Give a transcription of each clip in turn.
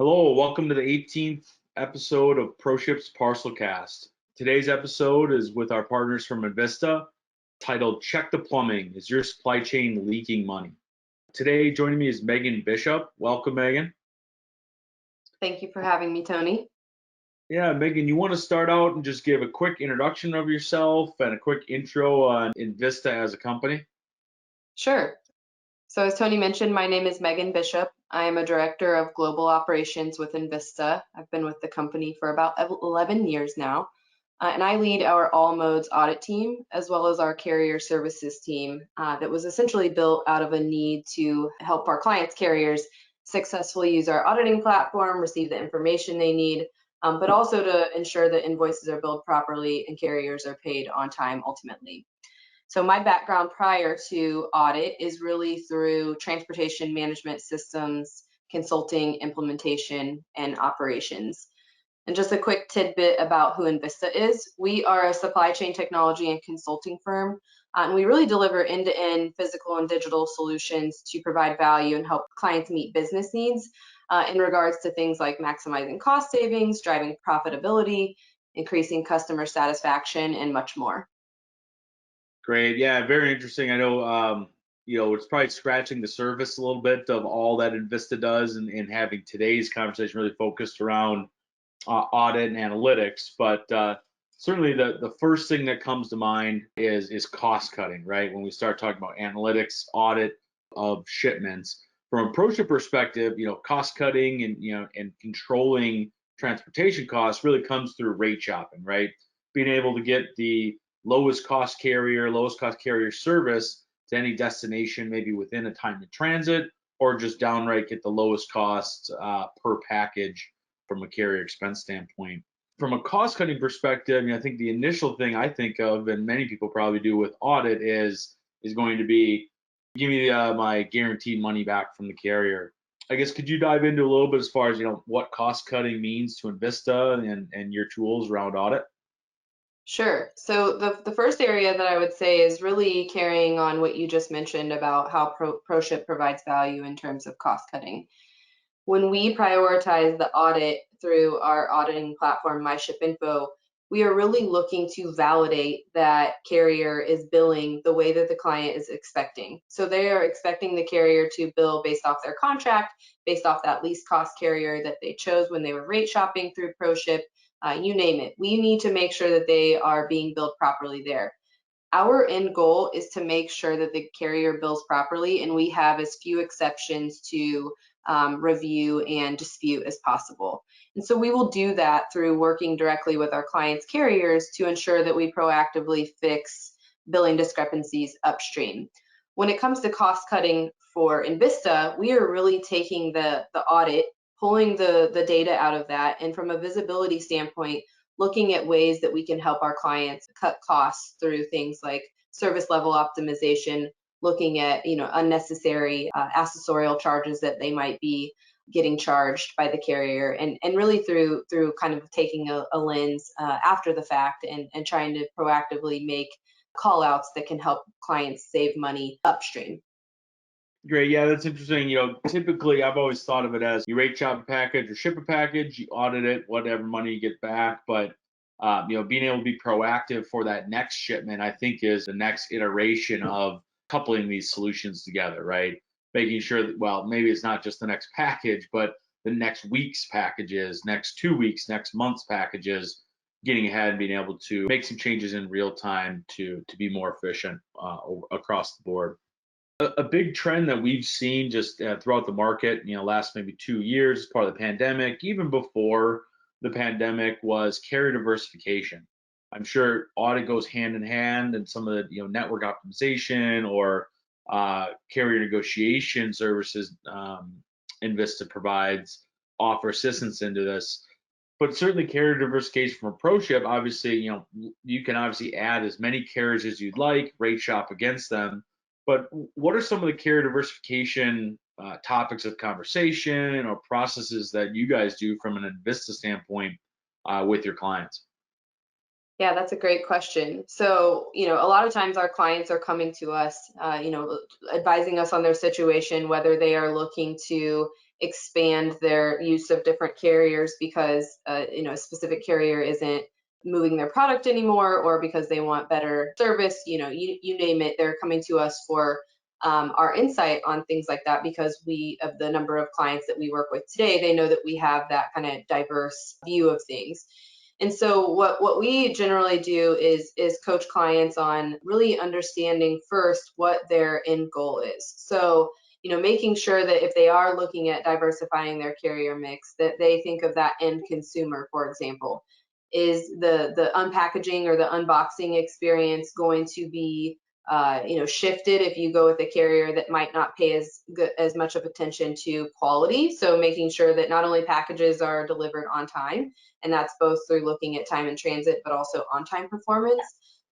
Hello, welcome to the 18th episode of ProShip's ParcelCast. Today's episode is with our partners from Invista, titled Check the Plumbing, Is Your Supply Chain Leaking Money? Today, joining me is Megan Bishop. Welcome, Megan. Thank you for having me, Tony. Yeah, Megan, you want to start out and just give a quick introduction of yourself and a quick intro on Invista as a company? Sure. So as Tony mentioned, my name is Megan Bishop. I am a director of global operations with Invista. I've been with the company for about 11 years now, and I lead our all modes audit team as well as our carrier services team that was essentially built out of a need to help our clients' carriers successfully use our auditing platform, receive the information they need, but also to ensure that invoices are billed properly and carriers are paid on time ultimately. So my background prior to audit is really through transportation management systems, consulting, implementation, and operations. And just a quick tidbit about who Invista is. We are a supply chain technology and consulting firm, and we really deliver end-to-end physical and digital solutions to provide value and help clients meet business needs in regards to things like maximizing cost savings, driving profitability, increasing customer satisfaction, and much more. Great. Yeah, very interesting. I know, it's probably scratching the surface a little bit of all that Invista does and having today's conversation really focused around audit and analytics, but certainly the first thing that comes to mind is cost cutting, right? When we start talking about analytics, audit of shipments, from a ProShip perspective, cost cutting and controlling transportation costs really comes through rate shopping, right? Being able to get the lowest cost carrier service to any destination, maybe within a time of transit, or just downright get the lowest cost per package from a carrier expense standpoint. From a cost cutting perspective, I think the initial thing I think of, and many people probably do with audit, is going to be give me my guaranteed money back from the carrier. I guess could you dive into a little bit as far as what cost cutting means to Invista and your tools around audit? Sure. So the first area that I would say is really carrying on what you just mentioned about how ProShip provides value in terms of cost cutting. When we prioritize the audit through our auditing platform, MyShipInfo, we are really looking to validate that carrier is billing the way that the client is expecting. So they are expecting the carrier to bill based off their contract, based off that least cost carrier that they chose when they were rate shopping through ProShip, you name it. We need to make sure that they are being billed properly there. Our end goal is to make sure that the carrier bills properly and we have as few exceptions to review and dispute as possible. And so we will do that through working directly with our clients' carriers to ensure that we proactively fix billing discrepancies upstream. When it comes to cost cutting for Invista, we are really taking the audit, pulling the data out of that, and from a visibility standpoint, looking at ways that we can help our clients cut costs through things like service level optimization, looking at unnecessary accessorial charges that they might be getting charged by the carrier, and really through kind of taking a lens after the fact and trying to proactively make call outs that can help clients save money upstream. Great. Yeah, that's interesting. Typically I've always thought of it as you rate shop a package or ship a package, you audit it, whatever money you get back. But being able to be proactive for that next shipment, I think is the next iteration of coupling these solutions together, right? Making sure that, well, maybe it's not just the next package, but the next week's packages, next 2 weeks, next month's packages, getting ahead and being able to make some changes in real time to be more efficient across the board. A big trend that we've seen just throughout the market, last maybe 2 years as part of the pandemic, even before the pandemic, was carrier diversification. I'm sure audit goes hand in hand, and some of the network optimization or carrier negotiation services Invista provides offer assistance into this. But certainly carrier diversification from a ProShip, obviously, you can obviously add as many carriers as you'd like, rate shop against them. But what are some of the carrier diversification topics of conversation or processes that you guys do from an Invista standpoint with your clients? Yeah, that's a great question. So, a lot of times our clients are coming to us, advising us on their situation, whether they are looking to expand their use of different carriers because a specific carrier isn't moving their product anymore, or because they want better service. You name it, they're coming to us for our insight on things like that, because of the number of clients that we work with today, they know that we have that kind of diverse view of things. And so what we generally do is coach clients on really understanding first what their end goal is. So, making sure that if they are looking at diversifying their carrier mix, that they think of that end consumer. For example, is the unpackaging or the unboxing experience going to be shifted if you go with a carrier that might not pay as much of attention to quality? So making sure that not only packages are delivered on time, and that's both through looking at time in transit, but also on-time performance,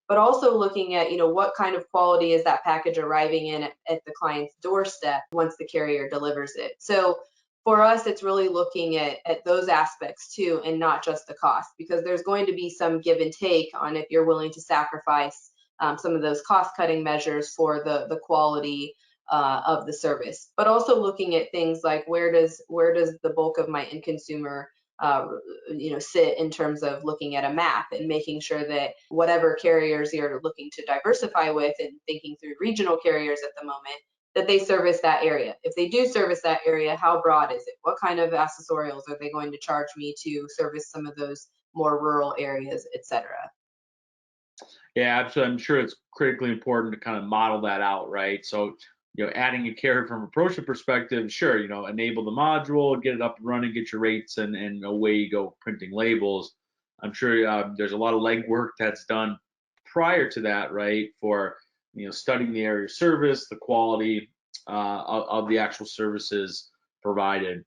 but also looking at, what kind of quality is that package arriving in at the client's doorstep once the carrier delivers it. So for us, it's really looking at those aspects too, and not just the cost, because there's going to be some give and take on if you're willing to sacrifice some of those cost-cutting measures for the quality of the service. But also looking at things like, where does the bulk of my end consumer sit in terms of looking at a map, and making sure that whatever carriers you're looking to diversify with, and thinking through regional carriers at the moment, that they service that area. If they do service that area, how broad is it? What kind of accessorials are they going to charge me to service some of those more rural areas, et cetera? Yeah, absolutely. I'm sure it's critically important to kind of model that out, right? So, adding a carrier from a ProShip perspective, sure, enable the module, get it up and running, get your rates, and away you go printing labels. I'm sure there's a lot of legwork that's done prior to that, right? For, studying the area of service, the quality of the actual services provided.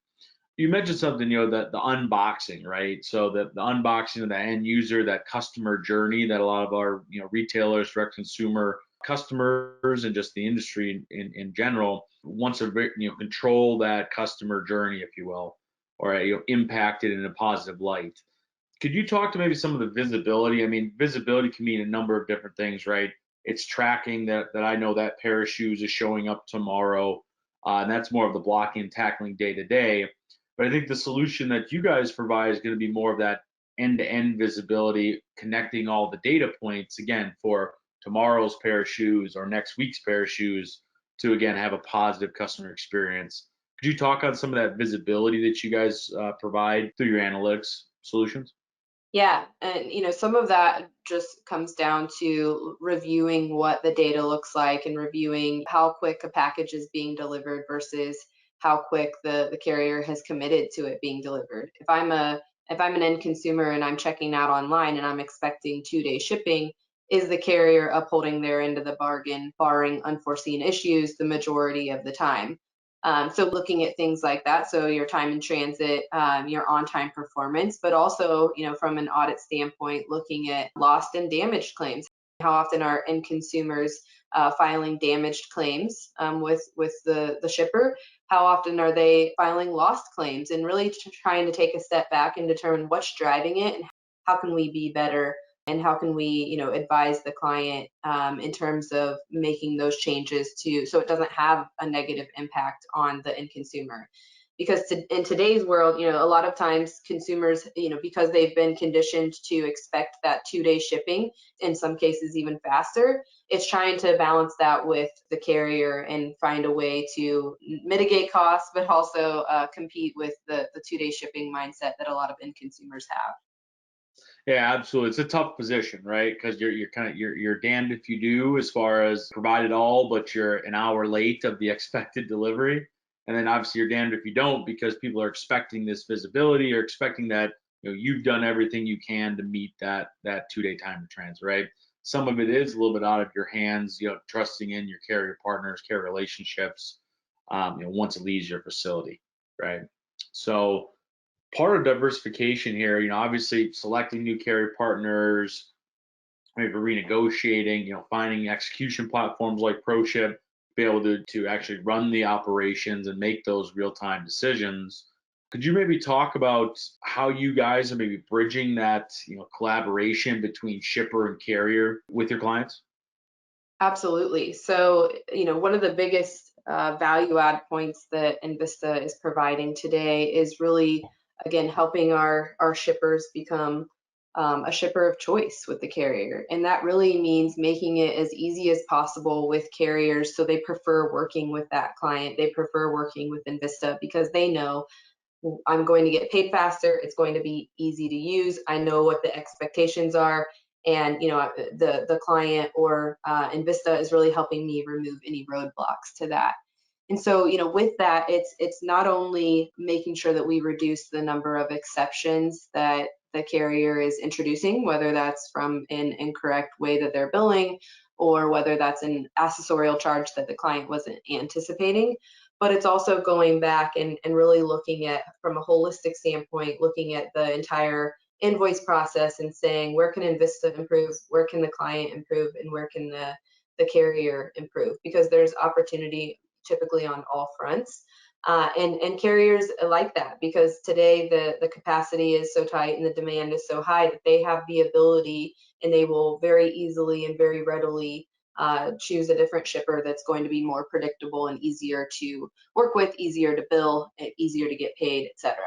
You mentioned something, that the unboxing, right? So the unboxing of the end user, that customer journey that a lot of our, retailers, direct consumer customers, and just the industry in general wants to, control that customer journey, if you will, or, impact it in a positive light. Could you talk to maybe some of the visibility? I mean, visibility can mean a number of different things, right? It's tracking that I know that pair of shoes is showing up tomorrow, and that's more of the blocking and tackling day to day. But I think the solution that you guys provide is going to be more of that end-to-end visibility, connecting all the data points again for tomorrow's pair of shoes or next week's pair of shoes to again have a positive customer experience. Could you talk on some of that visibility that you guys provide through your analytics solutions? Yeah, and some of that just comes down to reviewing what the data looks like, and reviewing how quick a package is being delivered versus how quick the carrier has committed to it being delivered. If I'm an end consumer and I'm checking out online and I'm expecting 2-day shipping, is the carrier upholding their end of the bargain, barring unforeseen issues the majority of the time? So looking at things like that, so your time in transit, your on-time performance, but also, from an audit standpoint, looking at lost and damaged claims. How often are end consumers filing damaged claims with the shipper? How often are they filing lost claims? And really trying to take a step back and determine what's driving it, and how can we be better, and how can we, advise the client in terms of making those changes so it doesn't have a negative impact on the end consumer. Because in today's world, a lot of times consumers, because they've been conditioned to expect that 2-day shipping, in some cases even faster, it's trying to balance that with the carrier and find a way to mitigate costs, but also compete with the 2-day shipping mindset that a lot of end consumers have. Yeah, absolutely. It's a tough position, right? Because you're kind of you're damned if you do as far as provide it all, but you're an hour late of the expected delivery. And then obviously you're damned if you don't, because people are expecting this visibility, or expecting that you've done everything you can to meet that 2-day time of transit, right? Some of it is a little bit out of your hands, trusting in your carrier partners, carrier relationships, once it leaves your facility, right? So part of diversification here, obviously selecting new carrier partners, maybe renegotiating, finding execution platforms like ProShip, be able to actually run the operations and make those real-time decisions. Could you maybe talk about how you guys are maybe bridging that, collaboration between shipper and carrier with your clients? Absolutely. So, one of the biggest value add points that Invista is providing today is really, again, helping our shippers become a shipper of choice with the carrier. And that really means making it as easy as possible with carriers so they prefer working with that client. They prefer working with Invista because they know I'm going to get paid faster. It's going to be easy to use. I know what the expectations are, and the client or Invista is really helping me remove any roadblocks to that. And so, with that, it's not only making sure that we reduce the number of exceptions that the carrier is introducing, whether that's from an incorrect way that they're billing or whether that's an accessorial charge that the client wasn't anticipating, but it's also going back and really looking at, from a holistic standpoint, looking at the entire invoice process and saying, where can Invista improve, where can the client improve, and where can the carrier improve? Because there's opportunity typically on all fronts. And carriers like that because today the capacity is so tight and the demand is so high that they have the ability and they will very easily and very readily choose a different shipper that's going to be more predictable and easier to work with, easier to bill, easier to get paid, etc.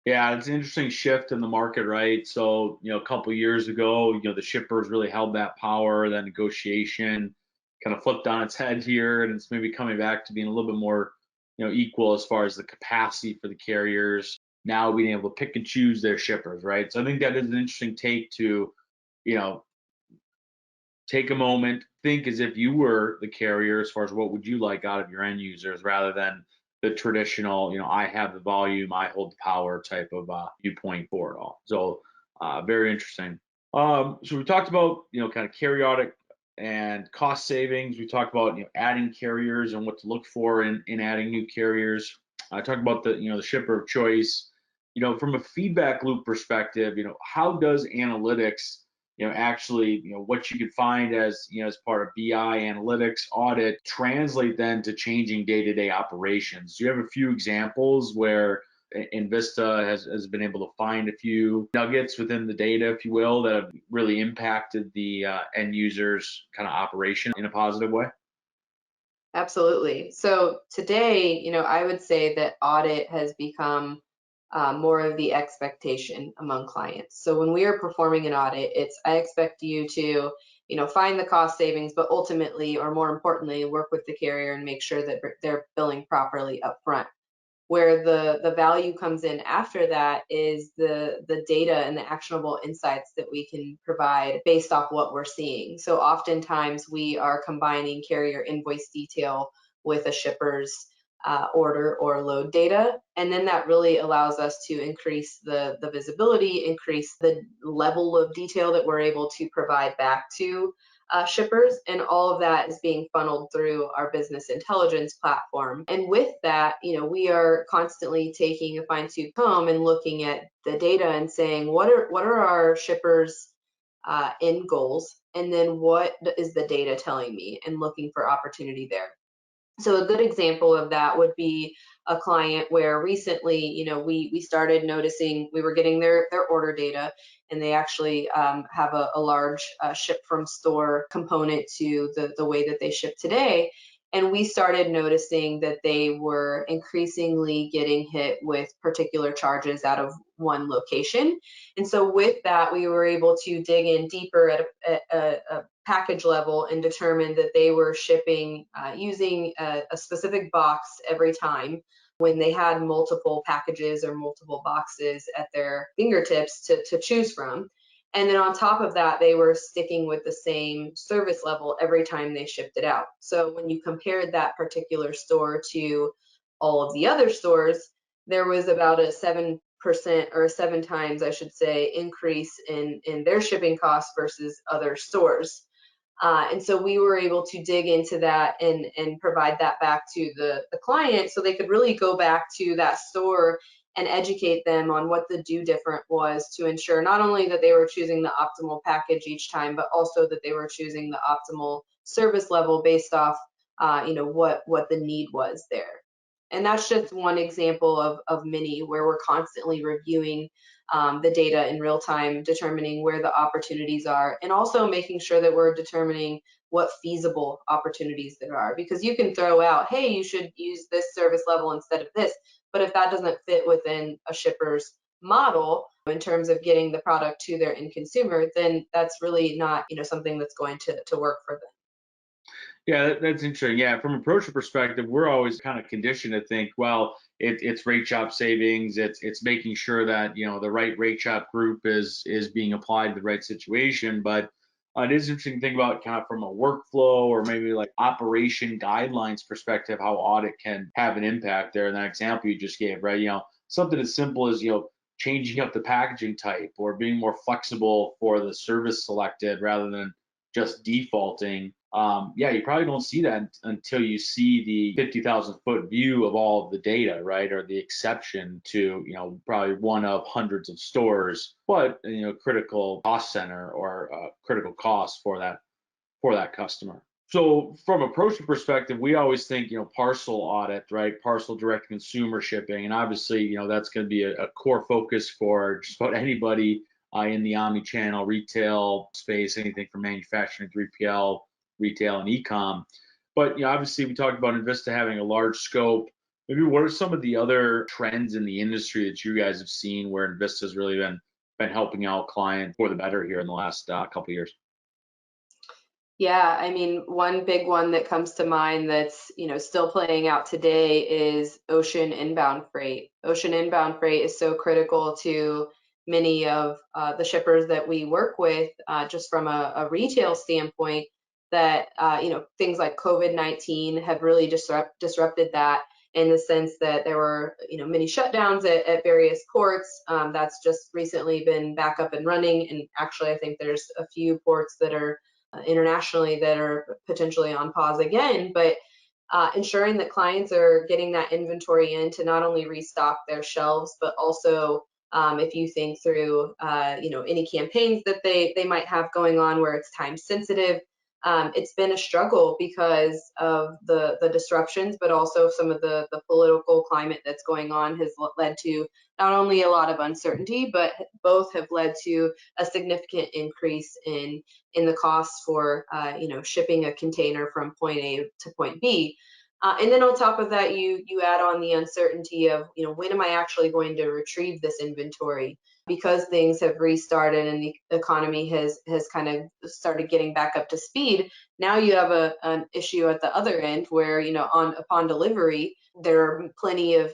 Yeah, it's an interesting shift in the market, right? So, a couple of years ago, the shippers really held that power, that negotiation kind of flipped on its head here, and it's maybe coming back to being a little bit more, equal as far as the capacity for the carriers now being able to pick and choose their shippers, right? So I think that is an interesting take to, you know, take a moment, think as if you were the carrier as far as what would you like out of your end users rather than the traditional, I have the volume, I hold the power type of viewpoint for it all. So very interesting. So we talked about, kind of carry audit and cost savings. We talked about, adding carriers and what to look for in adding new carriers. I talked about the shipper of choice. From a feedback loop perspective, how does analytics actually, what you could find as part of BI analytics audit translate then to changing day-to-day operations? Do you have a few examples where Invista has been able to find a few nuggets within the data, if you will, that have really impacted the end users kind of operation in a positive way? Absolutely. So today, I would say that audit has become more of the expectation among clients. So when we are performing an audit, I expect you to, find the cost savings, but ultimately, or more importantly, work with the carrier and make sure that they're billing properly upfront. Where the value comes in after that is the data and the actionable insights that we can provide based off what we're seeing. So oftentimes we are combining carrier invoice detail with a shipper's order or load data. And then that really allows us to increase the visibility, increase the level of detail that we're able to provide back to shippers, and all of that is being funneled through our business intelligence platform. And with that, we are constantly taking a fine-tooth comb and looking at the data and saying, what are our shippers' end goals, and then what is the data telling me, and looking for opportunity there. So a good example of that would be a client where recently, we started noticing we were getting their order data, and they actually have a large ship from store component to the way that they ship today. And we started noticing that they were increasingly getting hit with particular charges out of one location. And so with that, we were able to dig in deeper at a package level and determine that they were shipping using a specific box every time when they had multiple packages or multiple boxes at their fingertips to choose from. And then on top of that, they were sticking with the same service level every time they shipped it out. So when you compared that particular store to all of the other stores, there was about a 7% or 7 times, I should say, increase in their shipping costs versus other stores. And so we were able to dig into that and provide that back to the client so they could really go back to that store and educate them on what the do different was to ensure not only that they were choosing the optimal package each time, but also that they were choosing the optimal service level based off, what the need was there. And that's just one example of many where we're constantly reviewing the data in real time, determining where the opportunities are, and also making sure that we're determining what feasible opportunities there are. Because you can throw out, hey, you should use this service level instead of this, but if that doesn't fit within a shipper's model in terms of getting the product to their end consumer, then that's really not, something that's going to work for them. Yeah, that's interesting. Yeah, from a ProShip perspective, we're always kind of conditioned to think, well, it's rate shop savings. It's making sure that the right rate shop group is being applied to the right situation. But it is interesting to think about kind of from a workflow or maybe like operation guidelines perspective, how audit can have an impact there. In that example you just gave, right? Something as simple as changing up the packaging type or being more flexible for the service selected rather than just defaulting. Yeah, you probably don't see that until you see the 50,000-foot view of all of the data, right? Or the exception to, probably one of hundreds of stores, but critical cost center or critical cost for that customer. So from a ProShip perspective, we always think, parcel audit, right? Parcel direct consumer shipping. And obviously, that's going to be a core focus for just about anybody in the omni-channel retail space, anything from manufacturing, 3PL, retail, and e-com. But obviously, we talked about Invista having a large scope. Maybe what are some of the other trends in the industry that you guys have seen where Invista has really been helping out clients for the better here in the last couple of years? Yeah, I mean, one big one that comes to mind that's, still playing out today is ocean inbound freight. Ocean inbound freight is so critical to many of the shippers that we work with, just from a retail standpoint, that, things like COVID-19 have really disrupted that in the sense that there were, many shutdowns at various ports. That's just recently been back up and running. And actually, I think there's a few ports that are internationally that are potentially on pause again, but ensuring that clients are getting that inventory in to not only restock their shelves, but also if you think through, any campaigns that they might have going on where it's time sensitive. It's been a struggle because of the disruptions, but also some of the political climate that's going on has led to not only a lot of uncertainty, but both have led to a significant increase in the costs for shipping a container from point A to point B. And then on top of that, you add on the uncertainty of when am I actually going to retrieve this inventory, because things have restarted and the economy has kind of started getting back up to speed. Now you have an issue at the other end where upon delivery there are plenty of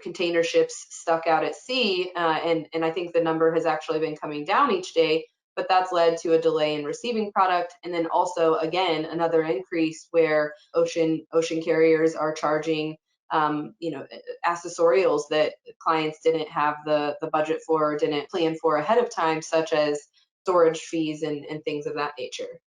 container ships stuck out at sea, and I think the number has actually been coming down each day, but that's led to a delay in receiving product. And then also, again, another increase where ocean carriers are charging, accessorials that clients didn't have the budget for or didn't plan for ahead of time, such as storage fees and things of that nature.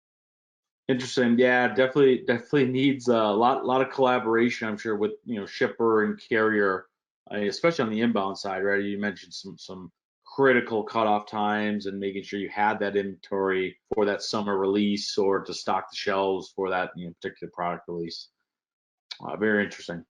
Interesting. Yeah, definitely needs a lot of collaboration, I'm sure, with shipper and carrier, especially on the inbound side, right? You mentioned some critical cutoff times and making sure you had that inventory for that summer release or to stock the shelves for that particular product release. Very interesting.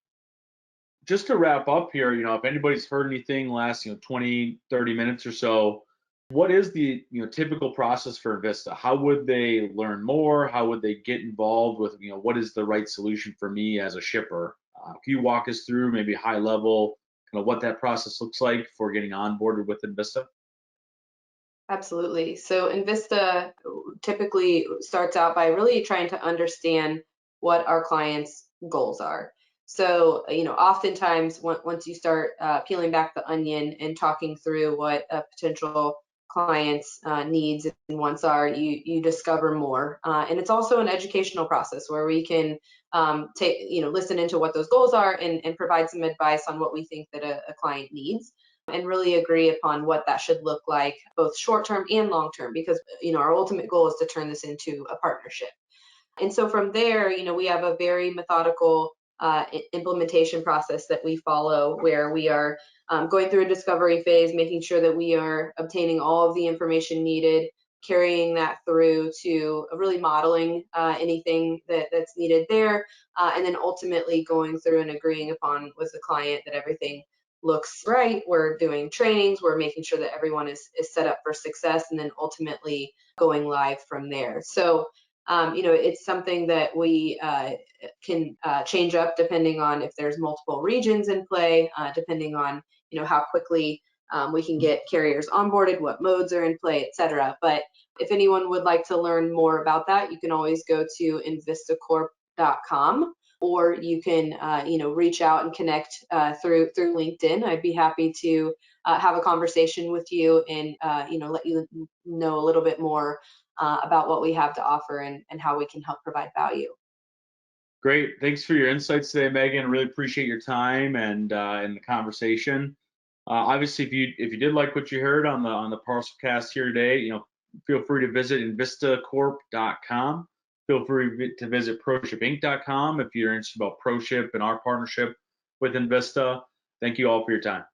Just to wrap up here, if anybody's heard anything last 20, 30 minutes or so, what is the typical process for Invista? How would they learn more? How would they get involved with what is the right solution for me as a shipper? Can you walk us through maybe high level kind of what that process looks like for getting onboarded with Invista? Absolutely. So Invista typically starts out by really trying to understand what our clients' goals are. So, oftentimes once you start peeling back the onion and talking through what a potential client's needs and wants are, you discover more. And it's also an educational process where we can listen into what those goals are and provide some advice on what we think that a client needs, and really agree upon what that should look like, both short term and long term, because our ultimate goal is to turn this into a partnership. And so from there, we have a very methodical implementation process that we follow, where we are going through a discovery phase, making sure that we are obtaining all of the information needed. carrying that through to really modeling anything that's needed there, and then ultimately going through and agreeing upon with the client that everything looks right. We're doing trainings, we're making sure that everyone is set up for success, and then ultimately going live from there. So, it's something that we can change up depending on if there's multiple regions in play, depending on, how quickly we can get carriers onboarded, what modes are in play, et cetera. But if anyone would like to learn more about that, you can always go to envistacorp.com, or you can, reach out and connect through LinkedIn. I'd be happy to have a conversation with you and, let you know a little bit more about what we have to offer and how we can help provide value. Great. Thanks for your insights today, Megan. Really appreciate your time and the conversation. Obviously, if you did like what you heard on the ParcelCast here today, feel free to visit envistacorp.com. Feel free to visit ProShipInc.com if you're interested about ProShip and our partnership with Invista. Thank you all for your time.